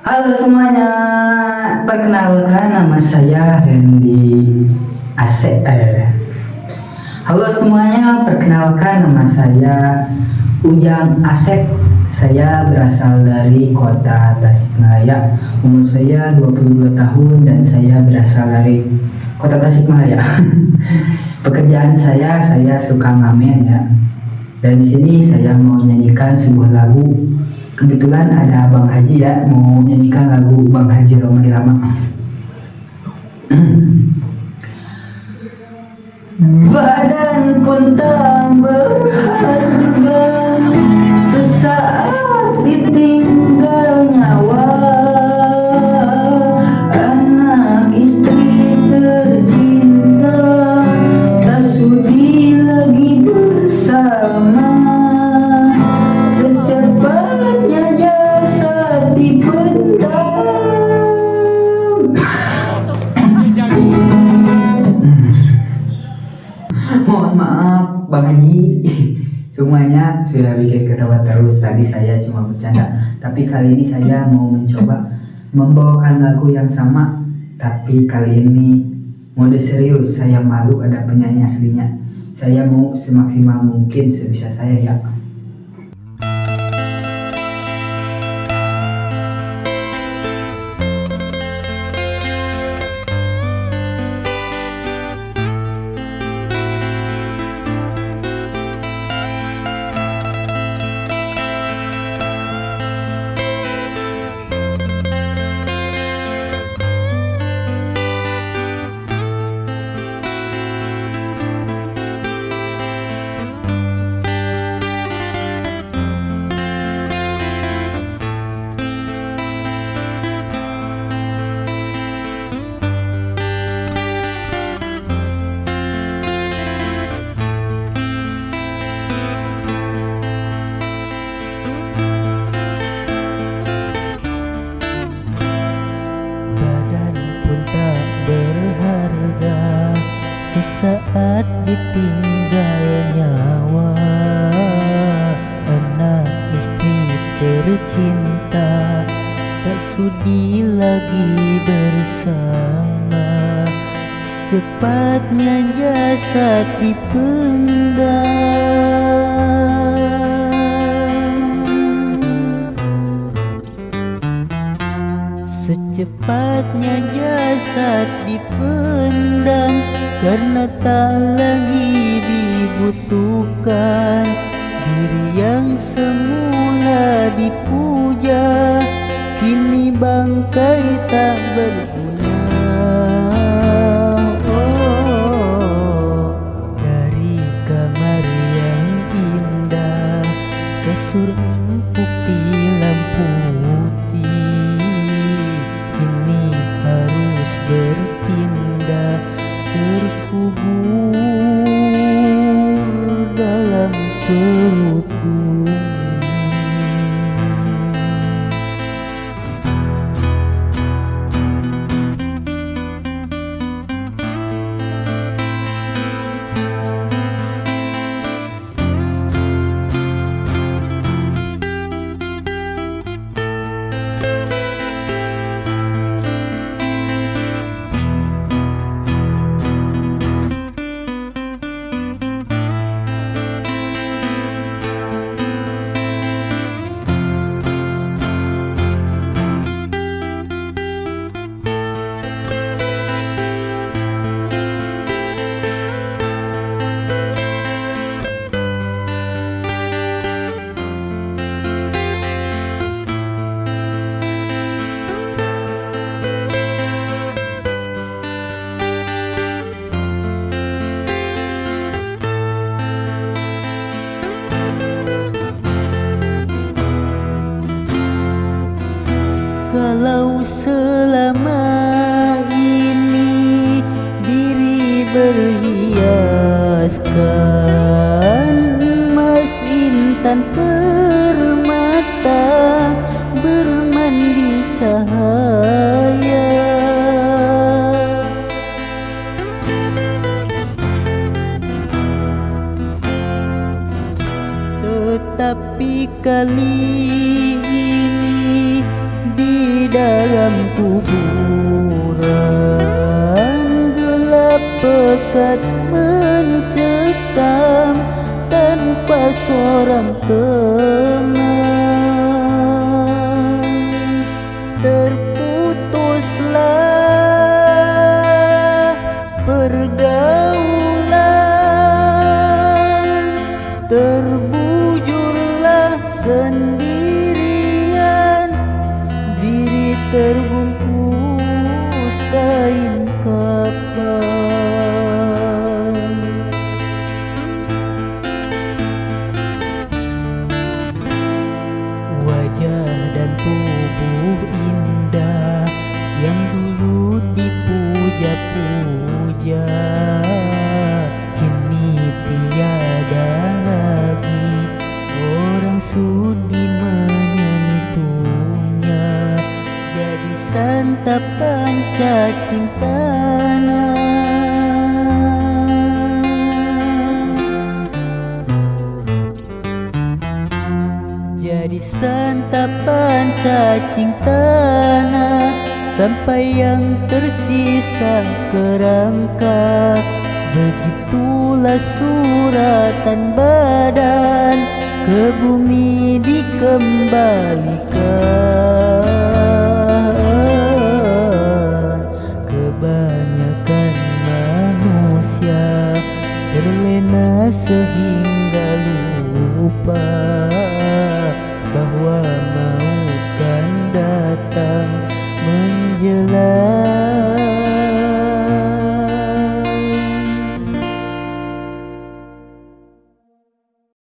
Halo semuanya, perkenalkan nama saya Randy Asep. Halo semuanya, perkenalkan nama saya Ujang Asep. Saya berasal dari kota Tasikmalaya. Umur saya 22 tahun dan saya berasal dari kota Tasikmalaya. Pekerjaan saya suka ngamen ya. Dan di sini saya mau nyanyikan sebuah lagu. Kebetulan ada Bang Haji ya, mau nyanyikan lagu Bang Haji Roma Irama. Badan pun tak berharga, sesaat ditinggal nyawa. Anak istri tercinta, tak sudi lagi bersama. Secepatnya jasad dipendam. Mohon maaf Bang Haji, semuanya sudah bikin ketawa terus. Tadi saya cuma bercanda, tapi kali ini saya mau mencoba membawakan lagu yang sama. Tapi kali ini mode serius, saya malu ada penyanyi aslinya. Saya mau semaksimal mungkin sebisa saya ya. Berharga, sesaat ditinggal nyawa. Anak istri tercinta, tak sudi lagi bersama. Secepatnya jasad dipendam. Secepatnya jasad dipendam, karena tak lagi dibutuhkan. Diri yang semula dipuja, kini bangkai tak berguna. Oh, dari kamar yang indah, kasur empuk di lampu berpindah, terkubur dalam perut bumi. Kalau selama ini diri berhiaskan emas intan permata, bermandi cahaya. Tetapi kali ini di dalam kuburan, gelap pekat mencekam tanpa seorang teman. Terputuslah pergaulan, terbujurlah sendirian, diri terbungkus kain kafan. Wajah dan tubuh indah yang dulu dipuja-puja, kini tiada lagi orang sudi menyentuhnya. Jadi santapan cacing tanah, jadi santapan cacing tanah, sampai yang tersisa kerangka. Begitulah suratan badan ke bumi dikembalikan. Kebanyakan manusia terlena sehingga